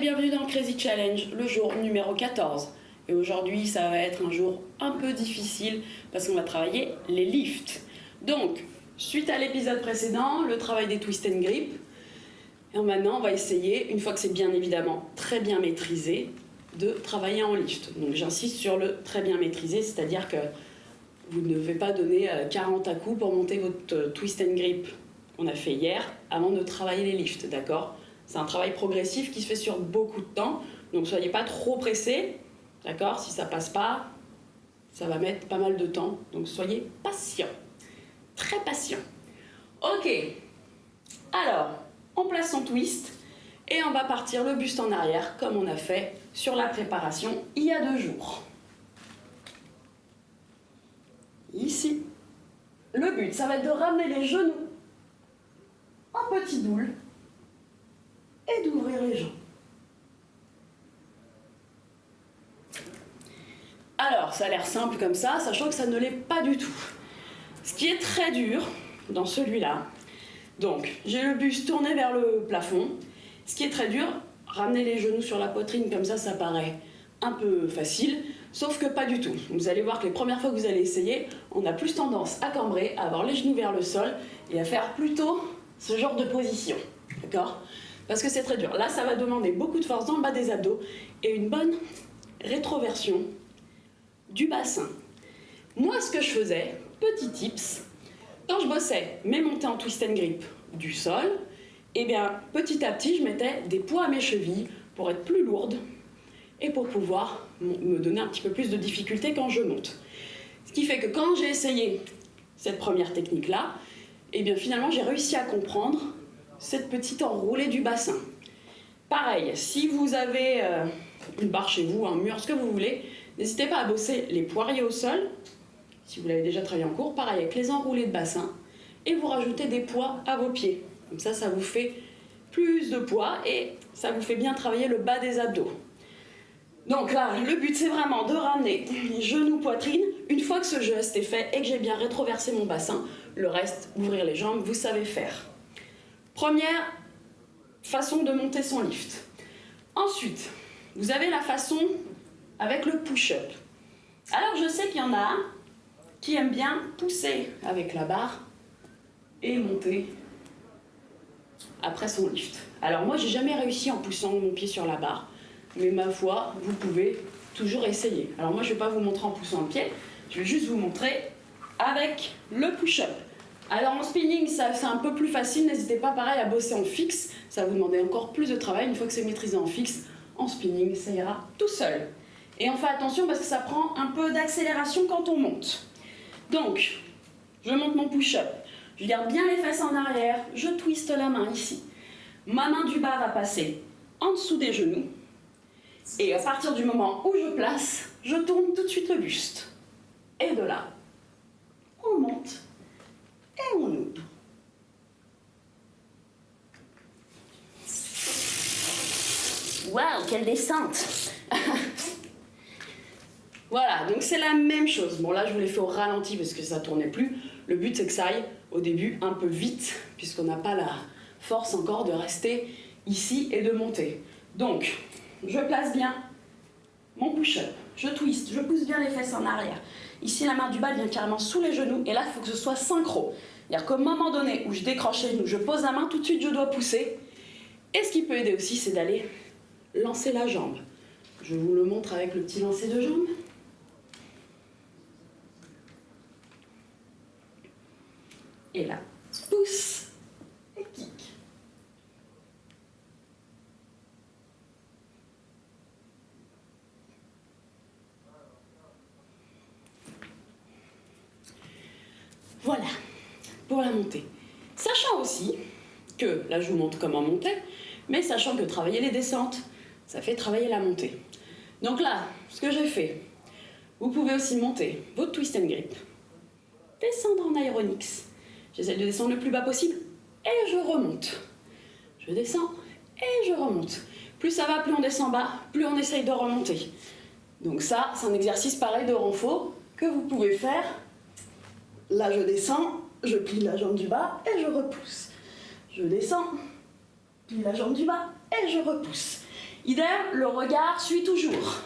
bienvenue dans Crazy Challenge, le jour numéro 14. Et aujourd'hui, ça va être un jour un peu difficile parce qu'on va travailler les lifts. Donc, suite à l'épisode précédent, le travail des twist and grip. Et maintenant, on va essayer, une fois que c'est bien évidemment très bien maîtrisé, de travailler en lift. Donc j'insiste sur le très bien maîtrisé, c'est-à-dire que vous ne devez pas donner 40 à coups pour monter votre twist and grip qu'on a fait hier avant de travailler les lifts, d'accord? C'est un travail progressif qui se fait sur beaucoup de temps, donc soyez pas trop pressés, d'accord? Si ça passe pas, ça va mettre pas mal de temps, donc soyez patient, très patient. Ok, alors on place son twist et on va partir le buste en arrière comme on a fait sur la préparation il y a 2 jours. Ici, le but, ça va être de ramener les genoux en petit boule et d'ouvrir les jambes. Alors, ça a l'air simple comme ça, sachant que ça ne l'est pas du tout. Ce qui est très dur dans celui-là, donc j'ai le buste tourné vers le plafond. Ce qui est très dur, ramener les genoux sur la poitrine comme ça paraît un peu facile, sauf que pas du tout. Vous allez voir que les premières fois que vous allez essayer, on a plus tendance à cambrer, à avoir les genoux vers le sol et à faire plutôt ce genre de position, d'accord? Parce que c'est très dur. Là, ça va demander beaucoup de force dans le bas des abdos et une bonne rétroversion du bassin. Moi, ce que je faisais, petit tips, quand je bossais mes montées en twist and grip du sol, eh bien, petit à petit, je mettais des poids à mes chevilles pour être plus lourde et pour pouvoir me donner un petit peu plus de difficulté quand je monte. Ce qui fait que quand j'ai essayé cette première technique-là, eh bien, finalement, j'ai réussi à comprendre cette petite enroulée du bassin. Pareil, si vous avez une barre chez vous, un mur, ce que vous voulez, n'hésitez pas à bosser les poiriers au sol, si vous l'avez déjà travaillé en cours, pareil avec les enroulés de bassin, et vous rajoutez des poids à vos pieds. Comme ça vous fait plus de poids et ça vous fait bien travailler le bas des abdos. Donc là, le but c'est vraiment de ramener les genoux, poitrine. Une fois que ce geste est fait et que j'ai bien rétroversé mon bassin, le reste, ouvrir les jambes, vous savez faire. Première façon de monter son lift. Ensuite, vous avez la façon avec le push-up. Alors je sais qu'il y en a un qui aime bien pousser avec la barre et monter après son lift. Alors moi, j'ai jamais réussi en poussant mon pied sur la barre, mais ma foi, vous pouvez toujours essayer. Alors moi, je vais pas vous montrer en poussant le pied, je vais juste vous montrer avec le push-up. Alors en spinning, c'est un peu plus facile, n'hésitez pas pareil à bosser en fixe, ça va vous demander encore plus de travail. Une fois que c'est maîtrisé en fixe, en spinning, ça ira tout seul. Et on fait attention parce que ça prend un peu d'accélération quand on monte. Donc, je monte mon push-up. Je garde bien les fesses en arrière, je twiste la main ici. Ma main du bas va passer en dessous des genoux. Et à partir du moment où je place, je tourne tout de suite le buste. Et de là, on monte et on ouvre. Waouh, quelle descente! Voilà, donc c'est la même chose. Bon là, je vous l'ai fait au ralenti parce que ça ne tournait plus. Le but, c'est que ça aille au début un peu vite, puisqu'on n'a pas la force encore de rester ici et de monter. Donc, je place bien mon push-up, je twist, je pousse bien les fesses en arrière. Ici, la main du bas vient carrément sous les genoux, et là, il faut que ce soit synchro. C'est-à-dire qu'au moment donné où je décroche les genoux, je pose la main, tout de suite, je dois pousser. Et ce qui peut aider aussi, c'est d'aller lancer la jambe. Je vous le montre avec le petit lancer de jambe. Et là, pousse et kick. Voilà, pour la montée. Sachant aussi que, là je vous montre comment monter, mais sachant que travailler les descentes, ça fait travailler la montée. Donc là, ce que j'ai fait, vous pouvez aussi monter votre twist and grip, descendre en aéronix. J'essaie de descendre le plus bas possible et je remonte. Je descends et je remonte. Plus ça va, plus on descend bas, plus on essaye de remonter. Donc ça, c'est un exercice pareil de renfort que vous pouvez faire. Là, je descends, je plie la jambe du bas et je repousse. Je descends, plie la jambe du bas et je repousse. Idem, le regard suit toujours.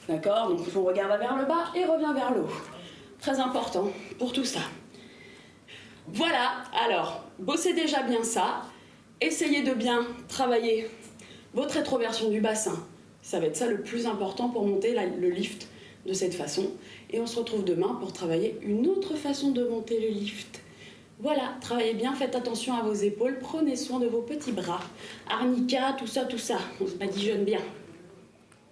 D'accord? Donc on regarde vers le bas et revient vers le haut. Très important pour tout ça. Voilà, alors, bossez déjà bien ça. Essayez de bien travailler votre rétroversion du bassin. Ça va être ça le plus important pour monter le lift de cette façon. Et on se retrouve demain pour travailler une autre façon de monter le lift. Voilà, travaillez bien, faites attention à vos épaules, prenez soin de vos petits bras. Arnica, tout ça, on se badigeonne bien.